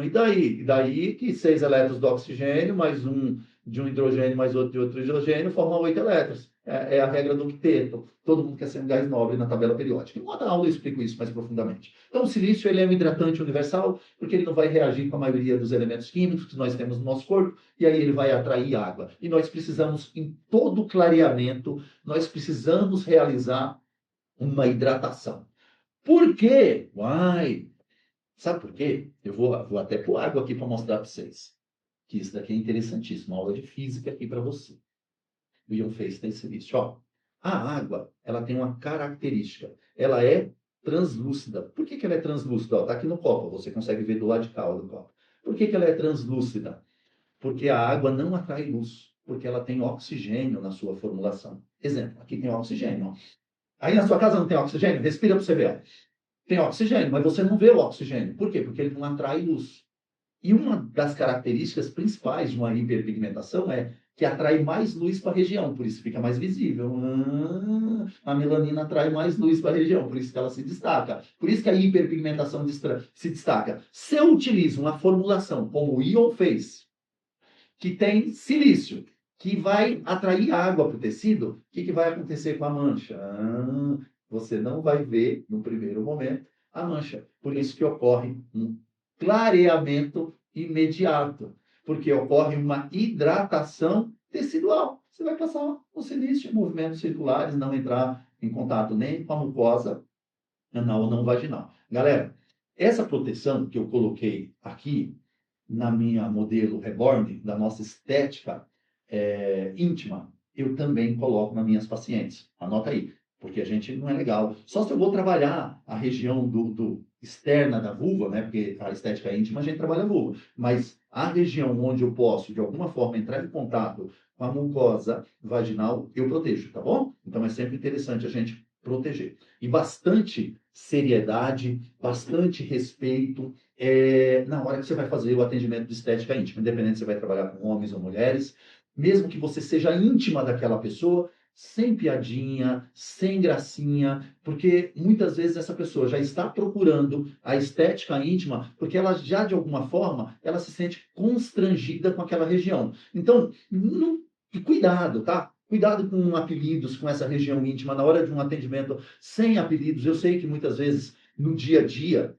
e daí? E daí que 6 elétrons do oxigênio, mais um de um hidrogênio, mais outro de outro hidrogênio, formam 8 elétrons. É a regra do octeto. Todo mundo quer ser um gás nobre na tabela periódica. Em outra aula eu explico isso mais profundamente. Então, o silício ele é um hidratante universal, porque ele não vai reagir com a maioria dos elementos químicos que nós temos no nosso corpo, e aí ele vai atrair água. E nós precisamos, em todo clareamento, nós precisamos realizar uma hidratação. Por quê? Sabe por quê? Eu vou até pôr água aqui para mostrar para vocês. Que isso daqui é interessantíssimo. Uma aula de física aqui para você. O Ion Face tem silício. Ó, a água, ela tem uma característica. Ela é translúcida. Por que ela é translúcida? Está aqui no copo. Você consegue ver do lado de cá do copo. Por que ela é translúcida? Porque a água não atrai luz. Porque ela tem oxigênio na sua formulação. Exemplo, aqui tem oxigênio. Ó. Aí na sua casa não tem oxigênio? Respira para você ver. Ó. Tem oxigênio, mas você não vê o oxigênio. Por quê? Porque ele não atrai luz. E uma das características principais de uma hiperpigmentação é que atrai mais luz para a região, por isso fica mais visível. A melanina atrai mais luz para a região, por isso que ela se destaca. Por isso que a hiperpigmentação se destaca. Se eu utilizo uma formulação como o Ion Face, que tem silício, que vai atrair água para o tecido, o que vai acontecer com a mancha? Você não vai ver, no primeiro momento, a mancha. Por isso que ocorre um clareamento imediato, porque ocorre uma hidratação tecidual. Você vai passar o silício em movimentos circulares, não entrar em contato nem com a mucosa anal ou não vaginal. Galera, essa proteção que eu coloquei aqui na minha modelo Reborn, da nossa estética íntima, eu também coloco nas minhas pacientes. Anota aí, porque a gente não é legal. Só se eu vou trabalhar a região do externa da vulva, né? Porque a estética íntima a gente trabalha a vulva, mas a região onde eu posso, de alguma forma, entrar em contato com a mucosa vaginal, eu protejo, tá bom? Então é sempre interessante a gente proteger. E bastante seriedade, bastante respeito, na hora que você vai fazer o atendimento de estética íntima, independente se você vai trabalhar com homens ou mulheres, mesmo que você seja íntima daquela pessoa, sem piadinha, sem gracinha, porque muitas vezes essa pessoa já está procurando a estética íntima, porque ela já, de alguma forma, ela se sente constrangida com aquela região. Então, cuidado, tá? Cuidado com apelidos, com essa região íntima, na hora de um atendimento sem apelidos. Eu sei que muitas vezes, no dia a dia,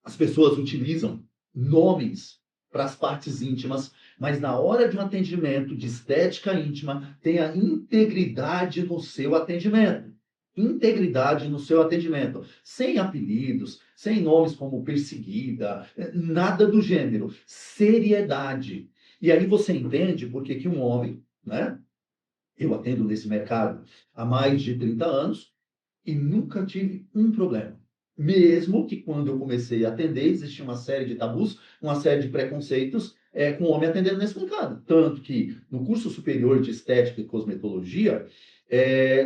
as pessoas utilizam nomes para as partes íntimas, mas na hora de um atendimento de estética íntima, tenha integridade no seu atendimento. Integridade no seu atendimento. Sem apelidos, sem nomes como perseguida, nada do gênero. Seriedade. E aí você entende por que um homem, né? Eu atendo nesse mercado há mais de 30 anos e nunca tive um problema. Mesmo que quando eu comecei a atender, existia uma série de tabus, uma série de preconceitos com o homem atendendo nesse mercado. Tanto que no curso superior de estética e cosmetologia,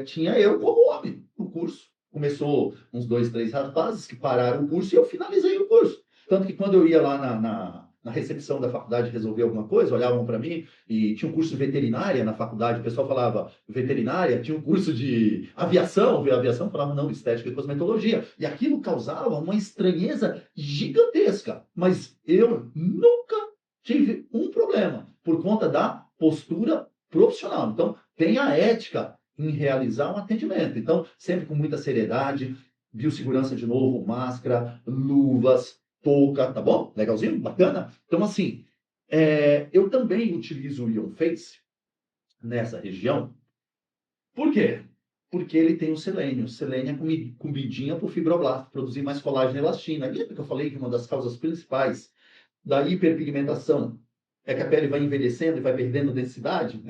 tinha eu como homem no curso. Começou uns dois, três rapazes que pararam o curso e eu finalizei o curso. Tanto que quando eu ia lá na recepção da faculdade resolver alguma coisa, olhavam para mim e tinha um curso de veterinária na faculdade, o pessoal falava veterinária, tinha um curso de aviação, aviação falava não, estética e cosmetologia, e aquilo causava uma estranheza gigantesca, mas eu nunca tive um problema por conta da postura profissional. Então, tem a ética em realizar um atendimento. Então, sempre com muita seriedade, biossegurança de novo, máscara, luvas, touca, tá bom? Legalzinho? Bacana? Então, assim, eu também utilizo o Ion Face nessa região. Por quê? Porque ele tem o selênio. O selênio é comidinha para o fibroblasto, produzir mais colágeno e elastina. Lembra que eu falei que uma das causas principais da hiperpigmentação é que a pele vai envelhecendo e vai perdendo densidade?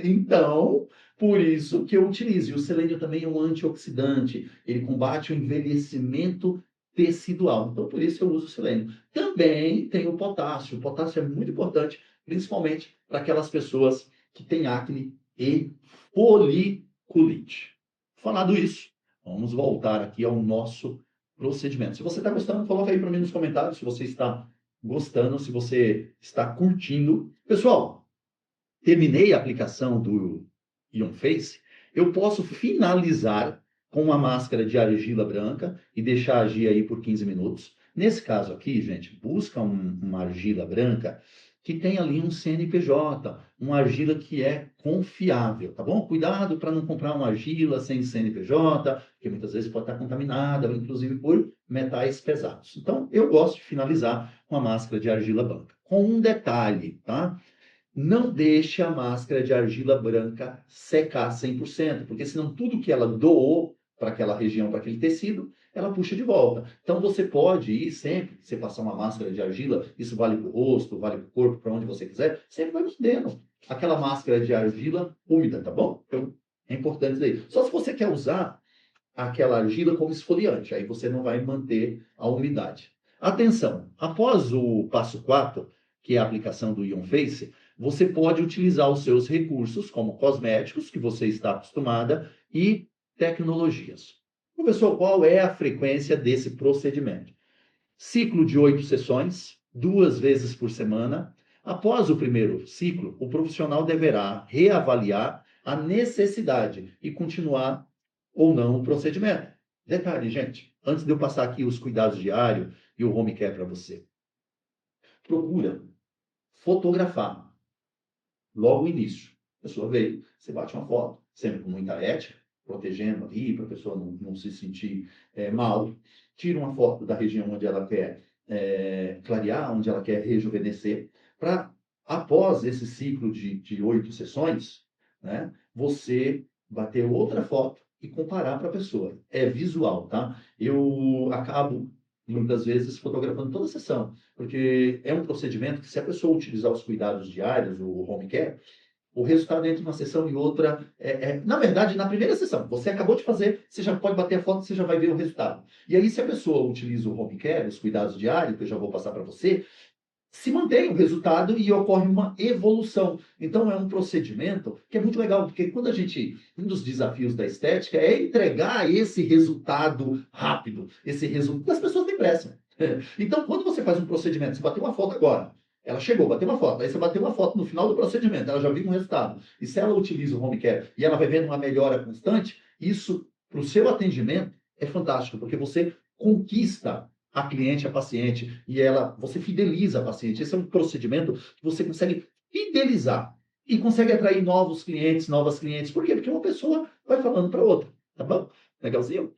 Então, por isso que eu utilizo. E o selênio também é um antioxidante. Ele combate o envelhecimento tecidual. Então, por isso eu uso o selênio. Também tem o potássio. O potássio é muito importante, principalmente para aquelas pessoas que têm acne e foliculite. Falado isso, vamos voltar aqui ao nosso procedimento. Se você está gostando, coloca aí para mim nos comentários se você está gostando, se você está curtindo. Pessoal, terminei a aplicação do Ion Face, eu posso finalizar com uma máscara de argila branca e deixar agir aí por 15 minutos. Nesse caso aqui, gente, busca uma argila branca que tem ali um CNPJ, uma argila que é confiável, tá bom? Cuidado para não comprar uma argila sem CNPJ, porque muitas vezes pode estar contaminada, inclusive por metais pesados. Então, eu gosto de finalizar com a máscara de argila branca. Com um detalhe, tá? Não deixe a máscara de argila branca secar 100%, porque senão tudo que ela doou para aquela região, para aquele tecido, ela puxa de volta. Então você pode ir sempre, você passar uma máscara de argila, isso vale para o rosto, vale para o corpo, para onde você quiser, sempre vai mantendo aquela máscara de argila úmida, tá bom? Então é importante isso aí. Só se você quer usar aquela argila como esfoliante, aí você não vai manter a umidade. Atenção, após o passo 4, que é a aplicação do Ion Face, você pode utilizar os seus recursos, como cosméticos, que você está acostumada, e tecnologias. Professor, qual é a frequência desse procedimento? Ciclo de 8 sessões, 2 vezes por semana. Após o primeiro ciclo, o profissional deverá reavaliar a necessidade e continuar ou não o procedimento. Detalhe, gente, antes de eu passar aqui os cuidados diários e o home care para você, procura fotografar logo o início. A pessoa veio, você bate uma foto, sempre com muita ética, protegendo ali, para a pessoa não se sentir mal. Tira uma foto da região onde ela quer clarear, onde ela quer rejuvenescer, para, após esse ciclo de 8 sessões, né? Você bater outra foto e comparar para a pessoa. É visual, tá? Eu acabo, muitas vezes, fotografando toda a sessão, porque é um procedimento que, se a pessoa utilizar os cuidados diários, o home care, o resultado entre uma sessão e outra, na verdade, na primeira sessão, você acabou de fazer, você já pode bater a foto, você já vai ver o resultado. E aí, se a pessoa utiliza o home care, os cuidados diários, que eu já vou passar para você, se mantém o resultado e ocorre uma evolução. Então, é um procedimento que é muito legal, porque quando a gente, um dos desafios da estética é entregar esse resultado rápido, esse resultado, as pessoas têm pressa. Então, quando você faz um procedimento, você bateu uma foto agora, ela chegou, bateu uma foto, aí você bateu uma foto no final do procedimento, ela já viu um resultado. E se ela utiliza o home care e ela vai vendo uma melhora constante, isso, para o seu atendimento, é fantástico, porque você conquista a cliente, a paciente, e você fideliza a paciente. Esse é um procedimento que você consegue fidelizar e consegue atrair novos clientes, novas clientes. Por quê? Porque uma pessoa vai falando para outra, tá bom? Legalzinho?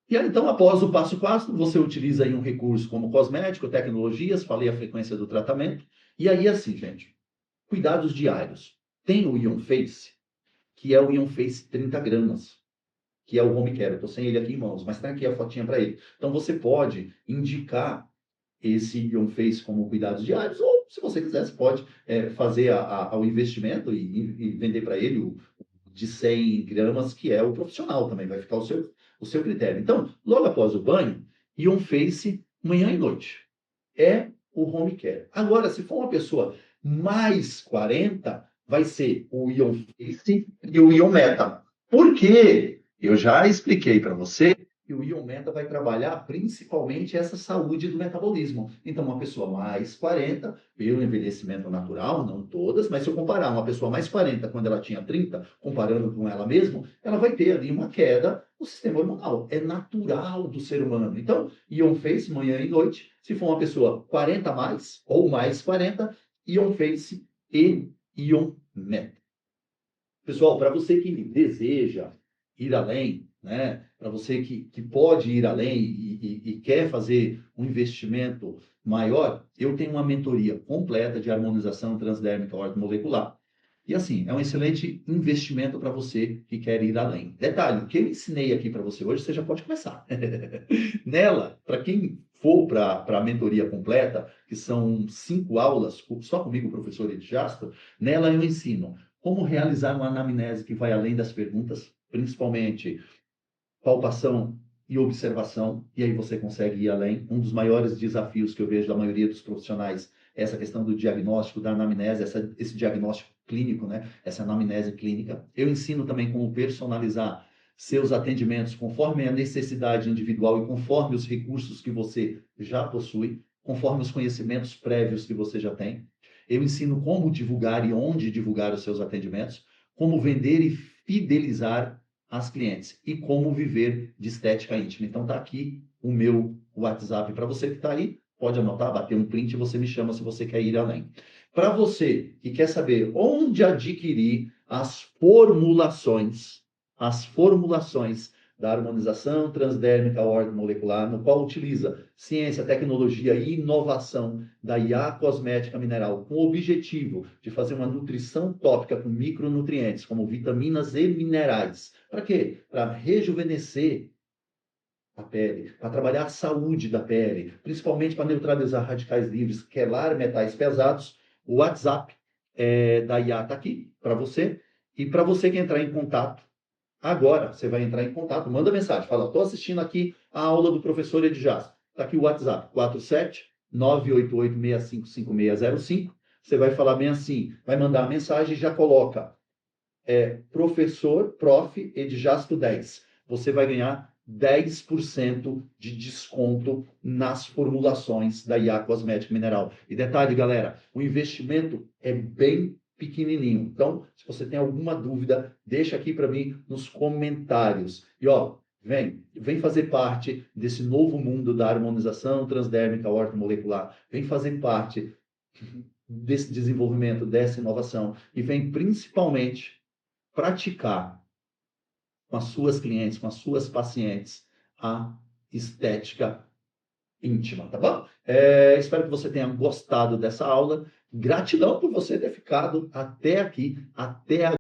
E aí, então, após o passo a passo, você utiliza aí um recurso como cosmético, tecnologias, falei a frequência do tratamento. E aí, assim, gente, cuidados diários. Tem o Ion Face, que é o Ion Face 30 gramas, que é o home care. Eu estou sem ele aqui em mãos, mas está aqui a fotinha para ele. Então, você pode indicar esse Ion Face como cuidados diários, ou, se você quiser, você pode fazer o investimento e vender para ele o de 100 gramas, que é o profissional também, vai ficar o seu critério. Então, logo após o banho, Ion Face, manhã e noite. É o home care. Agora, se for uma pessoa mais 40, vai ser o Ion Face e o Ion Meta. Por quê? Eu já expliquei para você que o Ion Meta vai trabalhar principalmente essa saúde do metabolismo. Então, uma pessoa mais 40, pelo envelhecimento natural, não todas, mas se eu comparar uma pessoa mais 40 quando ela tinha 30, comparando com ela mesma, ela vai ter ali uma queda no sistema hormonal. É natural do ser humano. Então, Ion Face, manhã e noite. Se for uma pessoa 40 a mais, ou mais 40, Ion Face e Ion Meta. Pessoal, para você que deseja ir além, né? Para você que pode ir além e quer fazer um investimento maior, eu tenho uma mentoria completa de harmonização transdérmica ortomolecular. E assim, é um excelente investimento para você que quer ir além. Detalhe, o que eu ensinei aqui para você hoje, você já pode começar. Nela, para quem for para a mentoria completa, que são 5 aulas, só comigo, professor Edjasto, nela eu ensino como realizar uma anamnese que vai além das perguntas, principalmente palpação e observação, e aí você consegue ir além. Um dos maiores desafios que eu vejo da maioria dos profissionais é essa questão do diagnóstico, da anamnese, esse diagnóstico clínico, né? Essa anamnese clínica. Eu ensino também como personalizar seus atendimentos conforme a necessidade individual e conforme os recursos que você já possui, conforme os conhecimentos prévios que você já tem. Eu ensino como divulgar e onde divulgar os seus atendimentos, como vender e fidelizar as clientes e como viver de estética íntima. Então tá aqui o meu WhatsApp para você que está aí, pode anotar, bater um print e você me chama se você quer ir além. Para você que quer saber onde adquirir as formulações da harmonização transdérmica ortomolecular, no qual utiliza ciência, tecnologia e inovação da IA cosmética mineral, com o objetivo de fazer uma nutrição tópica com micronutrientes, como vitaminas e minerais. Para quê? Para rejuvenescer a pele, para trabalhar a saúde da pele, principalmente para neutralizar radicais livres, quelar metais pesados. O WhatsApp da IA está aqui para você. E para você que entrar em contato, agora você vai entrar em contato, manda mensagem, fala, estou assistindo aqui a aula do professor Edjas. Está aqui o WhatsApp, 47-988-655605. Você vai falar bem assim, vai mandar a mensagem e já coloca professor, prof, Edjasto 10. Você vai ganhar 10% de desconto nas formulações da IA Cosmética Mineral. E detalhe, galera, o investimento é bem pequenininho. Então, se você tem alguma dúvida, deixa aqui para mim nos comentários. E ó, vem fazer parte desse novo mundo da harmonização transdérmica ortomolecular. Vem fazer parte desse desenvolvimento, dessa inovação. E vem principalmente praticar com as suas clientes, com as suas pacientes, a estética íntima, tá bom? Espero que você tenha gostado dessa aula, Gratidão por você ter ficado até aqui, até